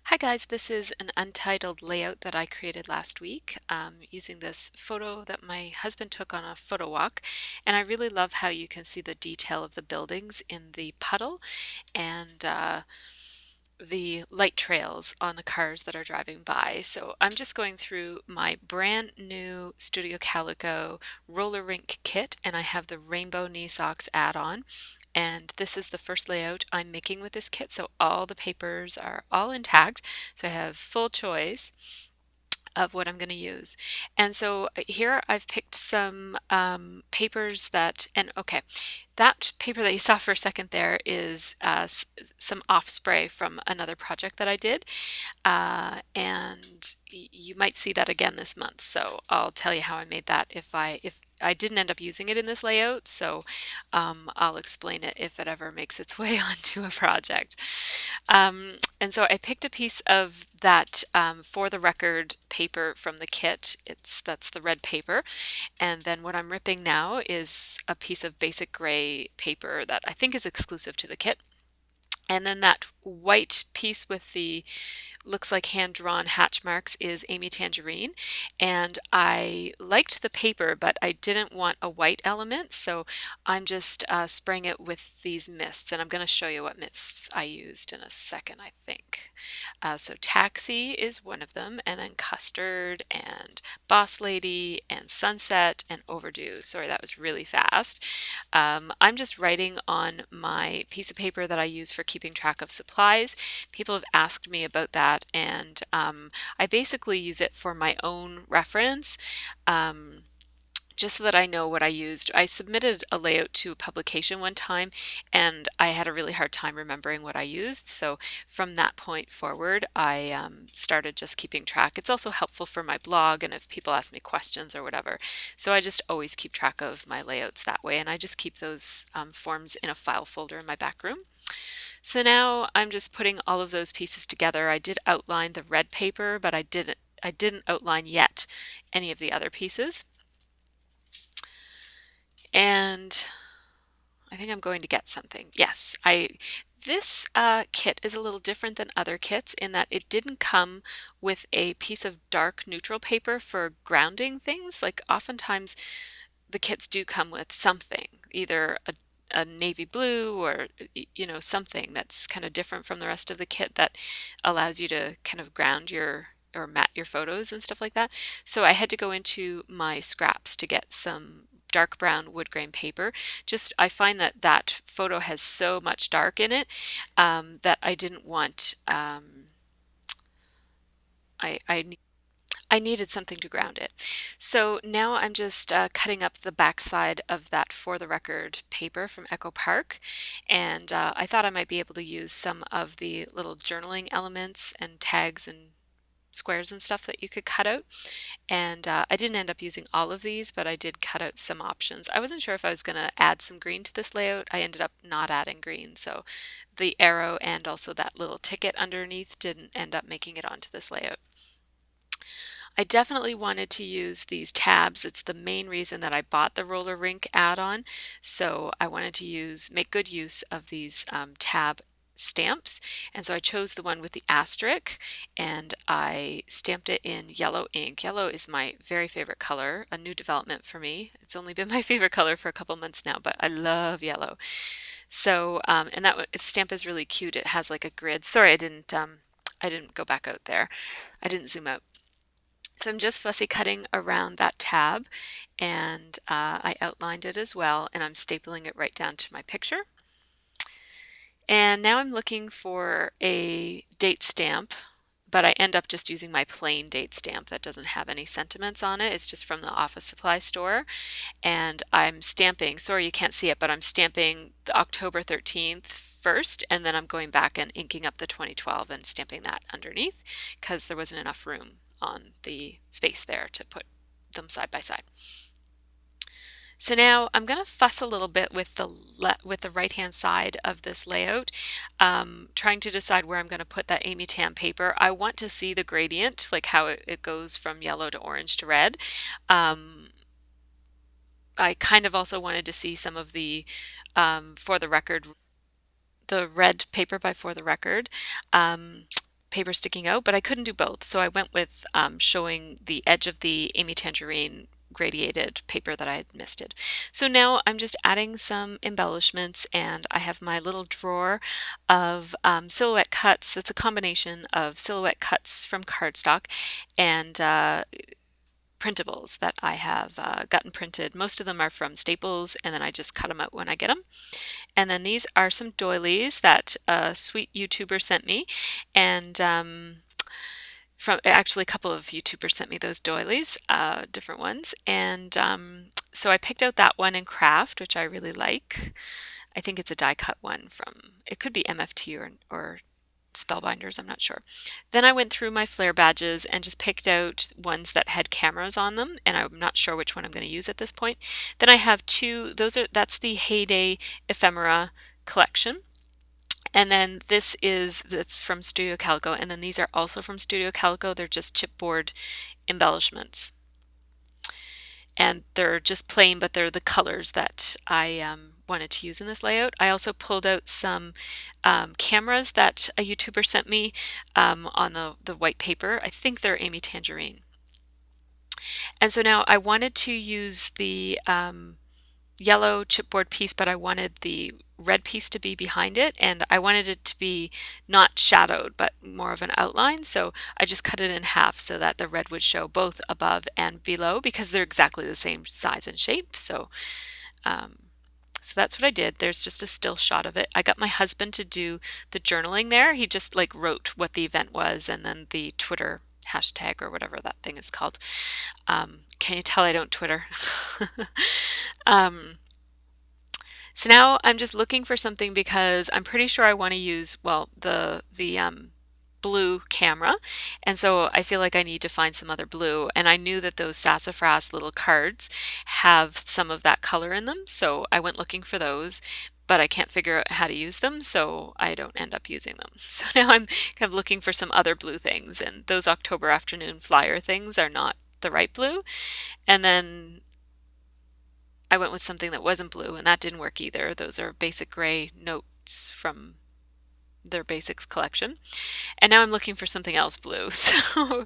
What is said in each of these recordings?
Hi guys, this is an untitled layout that I created last week using this photo that my husband took on a photo walk, and I really love how you can see the detail of the buildings in the puddle and the light trails on the cars that are driving by. So I'm just going through my brand new Studio Calico roller rink kit, and I have the rainbow knee socks add-on. And this is the first layout I'm making with this kit, so all the papers are all intact. So I have full choice of what I'm going to use. And so here I've picked some papers that, and okay, that paper that you saw for a second there is some off spray from another project that I did. And you might see that again this month. So I'll tell you how I made that if I didn't end up using it in this layout. So I'll explain it if it ever makes its way onto a project. And so I picked a piece of that for the record paper from the kit. That's the red paper. And then what I'm ripping now is a piece of basic gray paper that I think is exclusive to the kit. And then that white piece with the looks like hand-drawn hatch marks is Amy Tangerine, and I liked the paper but I didn't want a white element, so I'm just spraying it with these mists, and I'm going to show you what mists I used in a second, I think. So Taxi is one of them, and then Custard and Boss Lady and Sunset and Overdue. Sorry, that was really fast. I'm just writing on my piece of paper that I use for keeping track of supplies. People have asked me about that, and I basically use it for my own reference. Just so that I know what I used. I submitted a layout to a publication one time and I had a really hard time remembering what I used. So from that point forward, I started just keeping track. It's also helpful for my blog and if people ask me questions or whatever. So I just always keep track of my layouts that way, and I just keep those forms in a file folder in my back room. So now I'm just putting all of those pieces together. I did outline the red paper, but I didn't outline yet any of the other pieces. And I think I'm going to get something. Yes, this kit is a little different than other kits in that it didn't come with a piece of dark neutral paper for grounding things. Like oftentimes the kits do come with something, either a navy blue or something that's kind of different from the rest of the kit that allows you to kind of ground your or mat your photos and stuff like that. So I had to go into my scraps to get some dark brown wood grain paper. Just I find that that photo has so much dark in it that I didn't want I needed something to ground it. So now I'm just cutting up the backside of that For the Record paper from Echo Park, and I thought I might be able to use some of the little journaling elements and tags and squares and stuff that you could cut out. And I didn't end up using all of these, but I did cut out some options. I wasn't sure if I was going to add some green to this layout. I ended up not adding green, so the arrow and also that little ticket underneath didn't end up making it onto this layout. I definitely wanted to use these tabs. It's the main reason that I bought the roller rink add-on. So I wanted to make good use of these tab stamps, and so I chose the one with the asterisk and I stamped it in yellow ink. Yellow is my very favorite color, a new development for me. It's only been my favorite color for a couple months now, but I love yellow. So and that stamp is really cute. It has like a grid. Sorry, I didn't go back out there. I didn't zoom out. So I'm just fussy cutting around that tab, and I outlined it as well, and I'm stapling it right down to my picture. And now I'm looking for a date stamp, but I end up just using my plain date stamp that doesn't have any sentiments on it. It's just from the office supply store. And I'm stamping, sorry you can't see it, but I'm stamping the October 13th first, and then I'm going back and inking up the 2012 and stamping that underneath because there wasn't enough room on the space there to put them side by side. So now I'm going to fuss a little bit with the right hand side of this layout, trying to decide where I'm going to put that Amy Tam paper. I want to see the gradient, like how it goes from yellow to orange to red. I kind of also wanted to see some of the For the Record, the red paper by For the Record paper sticking out, but I couldn't do both. So I went with showing the edge of the Amy Tangerine gradiated paper that I had misted. So now I'm just adding some embellishments, and I have my little drawer of silhouette cuts. That's a combination of silhouette cuts from cardstock and printables that I have gotten printed. Most of them are from Staples, and then I just cut them out when I get them. And then these are some doilies that a sweet YouTuber sent me, and from actually a couple of YouTubers sent me those doilies, different ones. And so I picked out that one in craft, which I really like. I think it's a die cut one from, it could be MFT or Spellbinders, I'm not sure. Then I went through my Flair badges and just picked out ones that had cameras on them, and I'm not sure which one I'm going to use at this point. Then I have two, that's the Heyday Ephemera collection. And then that's from Studio Calico, and then these are also from Studio Calico. They're just chipboard embellishments. And they're just plain, but they're the colors that I wanted to use in this layout. I also pulled out some cameras that a YouTuber sent me on the white paper. I think they're Amy Tangerine. And so now I wanted to use the yellow chipboard piece, but I wanted the red piece to be behind it, and I wanted it to be not shadowed but more of an outline, so I just cut it in half so that the red would show both above and below because they're exactly the same size and shape. So so that's what I did. There's just a still shot of it. I got my husband to do the journaling there. He just like wrote what the event was and then the Twitter hashtag or whatever that thing is called. Can you tell I don't Twitter? So now I'm just looking for something because I'm pretty sure I want to use, well, the blue camera, and so I feel like I need to find some other blue, and I knew that those sassafras little cards have some of that color in them, so I went looking for those, but I can't figure out how to use them, so I don't end up using them. So now I'm kind of looking for some other blue things, and those October afternoon flyer things are not the right blue. And then I went with something that wasn't blue, and that didn't work either. Those are basic gray notes from their basics collection. And now I'm looking for something else blue. So,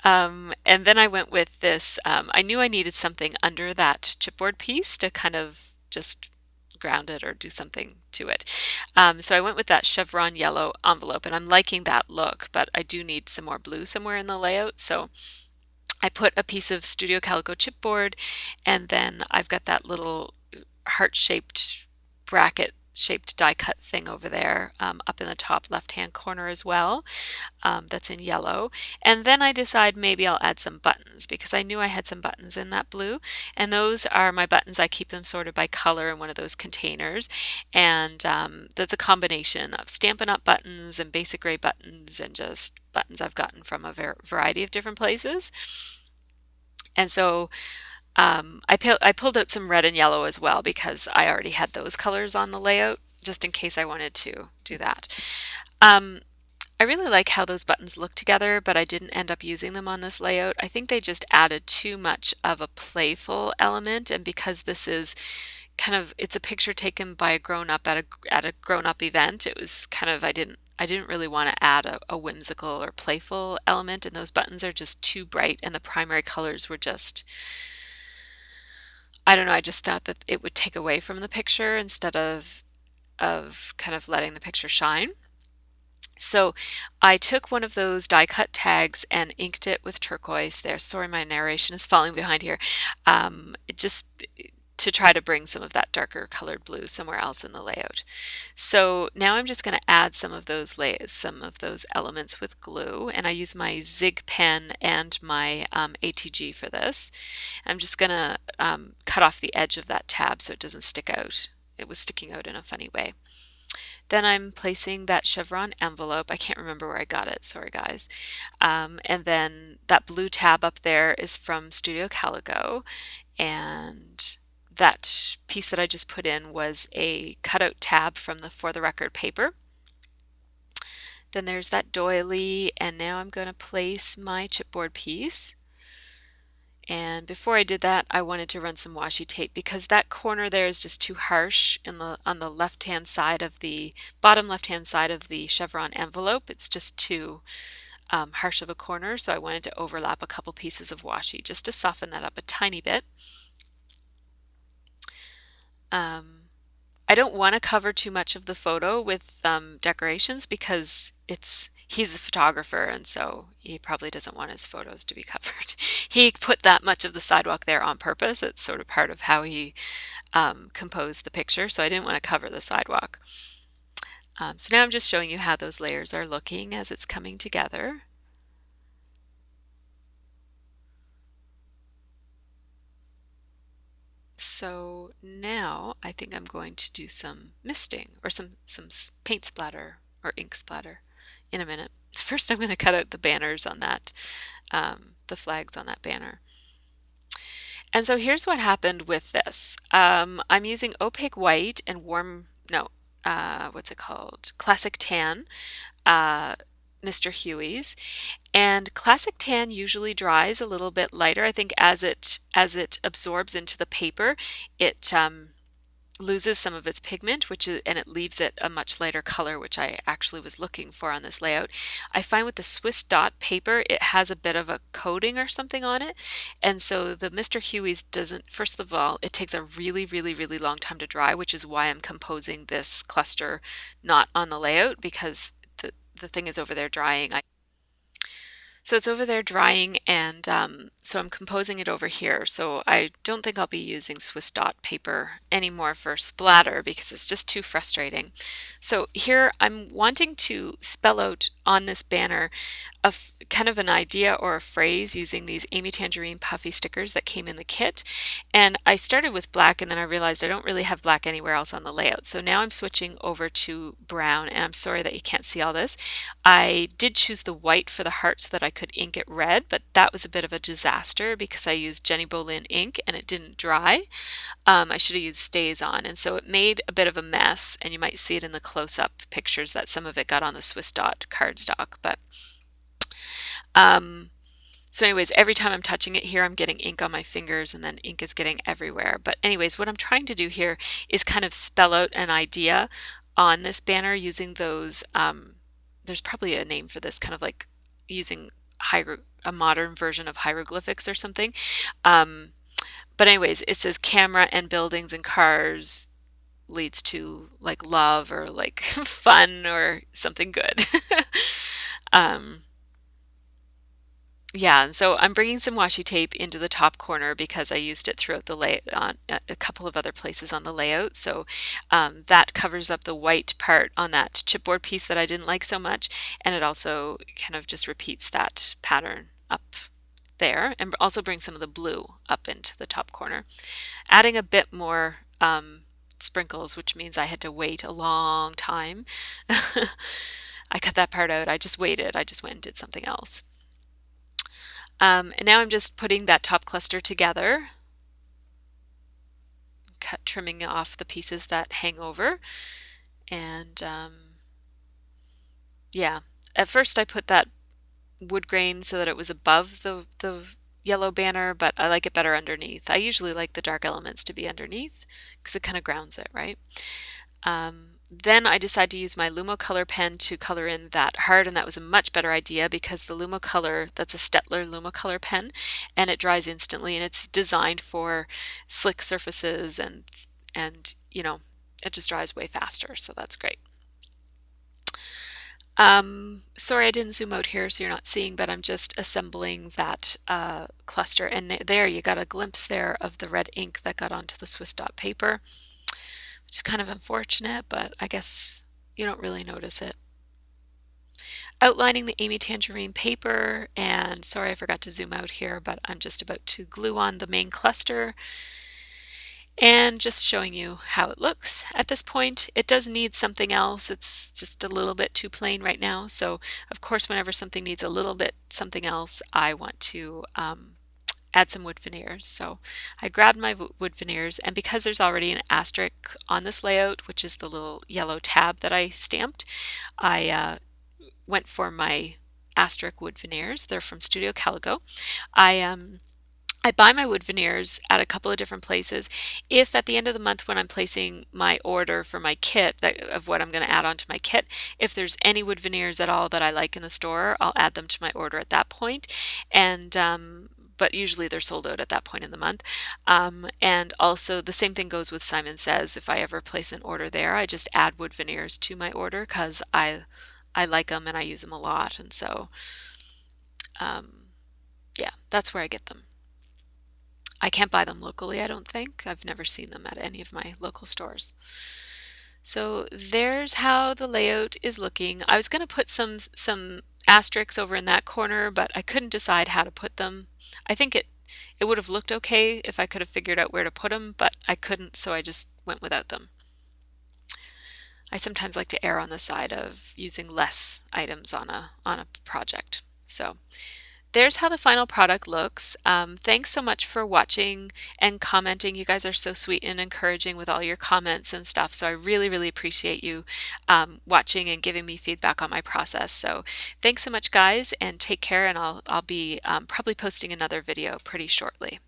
and then I went with this. I knew I needed something under that chipboard piece to kind of just ground it or do something to it. So I went with that chevron yellow envelope, and I'm liking that look, but I do need some more blue somewhere in the layout. So I put a piece of Studio Calico chipboard, and then I've got that little heart-shaped bracket-shaped die cut thing over there up in the top left-hand corner as well. That's in yellow. And then I decide maybe I'll add some buttons because I knew I had some buttons in that blue. And those are my buttons. I keep them sorted by color in one of those containers. And that's a combination of Stampin' Up! Buttons and basic gray buttons and just buttons I've gotten from a variety of different places. And so I pulled out some red and yellow as well because I already had those colors on the layout just in case I wanted to do that. I really like how those buttons look together, but I didn't end up using them on this layout. I think they just added too much of a playful element, and because this is kind of, it's a picture taken by a grown-up at a grown-up event, it was kind of, I didn't really want to add a whimsical or playful element, and those buttons are just too bright, and the primary colors were just, I don't know, I just thought that it would take away from the picture instead of kind of letting the picture shine. So I took one of those die cut tags and inked it with turquoise there. Sorry, my narration is falling behind here. Just to try to bring some of that darker colored blue somewhere else in the layout. So now I'm just going to add some of those elements with glue, and I use my Zig pen and my ATG for this. I'm just going to cut off the edge of that tab so it doesn't stick out. It was sticking out in a funny way. Then I'm placing that chevron envelope. I can't remember where I got it, sorry guys. And then that blue tab up there is from Studio Calico, and that piece that I just put in was a cutout tab from the For the Record paper. Then there's that doily, and now I'm going to place my chipboard piece. And before I did that, I wanted to run some washi tape because that corner there is just too harsh in the on the left-hand side of the bottom left-hand side of the chevron envelope. It's just too harsh of a corner, so I wanted to overlap a couple pieces of washi just to soften that up a tiny bit. I don't want to cover too much of the photo with decorations because he's a photographer, and so he probably doesn't want his photos to be covered. He put that much of the sidewalk there on purpose. It's sort of part of how he composed the picture, so I didn't want to cover the sidewalk. So now I'm just showing you how those layers are looking as it's coming together. So now I think I'm going to do some misting or some paint splatter or ink splatter in a minute. First I'm going to cut out the banners on that, the flags on that banner. And so here's what happened with this. I'm using opaque white and what's it called? Classic tan, Mr. Huey's. And classic tan usually dries a little bit lighter. I think as it absorbs into the paper, it loses some of its pigment, and it leaves it a much lighter color, which I actually was looking for on this layout. I find with the Swiss dot paper, it has a bit of a coating or something on it, and so the Mr. Huey's doesn't. First of all, it takes a really, really, really long time to dry, which is why I'm composing this cluster not on the layout because the thing is over there drying. So it's over there drying, and so I'm composing it over here. So I don't think I'll be using Swiss dot paper anymore for splatter because it's just too frustrating. So here I'm wanting to spell out on this banner kind of an idea or a phrase using these Amy Tangerine puffy stickers that came in the kit. And I started with black, and then I realized I don't really have black anywhere else on the layout. So now I'm switching over to brown, and I'm sorry that you can't see all this. I did choose the white for the heart so that I could ink it red, but that was a bit of a disaster because I used Jenny Bolin ink and it didn't dry. I should have used StazOn, and so it made a bit of a mess, and you might see it in the close-up pictures that some of it got on the Swiss dot cardstock. But so anyways, every time I'm touching it here, I'm getting ink on my fingers, and then ink is getting everywhere. But anyways, what I'm trying to do here is kind of spell out an idea on this banner using those, there's probably a name for this, kind of like using a modern version of hieroglyphics or something. But anyways, it says camera and buildings and cars leads to like love or like fun or something good. Yeah, and so I'm bringing some washi tape into the top corner because I used it throughout the layout on a couple of other places on the layout. So that covers up the white part on that chipboard piece that I didn't like so much, and it also kind of just repeats that pattern up there, and also brings some of the blue up into the top corner. Adding a bit more sprinkles, which means I had to wait a long time. I cut that part out. I just waited. I just went and did something else. And now I'm just putting that top cluster together, trimming off the pieces that hang over. And yeah, at first I put that wood grain so that it was above the yellow banner, but I like it better underneath. I usually like the dark elements to be underneath because it kind of grounds it, right? Then I decided to use my Lumocolor pen to color in that heart, and that was a much better idea because the Lumocolor, that's a Stettler Lumocolor pen, and it dries instantly, and it's designed for slick surfaces, and you know, it just dries way faster, so that's great. Sorry I didn't zoom out here so you're not seeing, but I'm just assembling that cluster, and there you got a glimpse there of the red ink that got onto the Swiss dot paper, which is kind of unfortunate, but I guess you don't really notice it. Outlining the Amy Tangerine paper, and sorry I forgot to zoom out here, but I'm just about to glue on the main cluster and just showing you how it looks. At this point, it does need something else. It's just a little bit too plain right now, so of course whenever something needs a little bit something else, I want to add some wood veneers. So I grabbed my wood veneers, and because there's already an asterisk on this layout, which is the little yellow tab that I stamped, I went for my asterisk wood veneers. They're from Studio Calico. I I buy my wood veneers at a couple of different places. If at the end of the month when I'm placing my order for my kit of what I'm going to add onto my kit, if there's any wood veneers at all that I like in the store, I'll add them to my order at that point. And but usually they're sold out at that point in the month. And also the same thing goes with Simon Says. If I ever place an order there, I just add wood veneers to my order because I like them and I use them a lot. And so yeah, that's where I get them. I can't buy them locally, I don't think. I've never seen them at any of my local stores. So there's how the layout is looking. I was going to put some asterisks over in that corner, but I couldn't decide how to put them. I think it would have looked okay if I could have figured out where to put them, but I couldn't, so I just went without them. I sometimes like to err on the side of using less items on a project. So there's how the final product looks. Thanks so much for watching and commenting. You guys are so sweet and encouraging with all your comments and stuff. So I really, really appreciate you watching and giving me feedback on my process. So thanks so much, guys, and take care. And I'll be probably posting another video pretty shortly.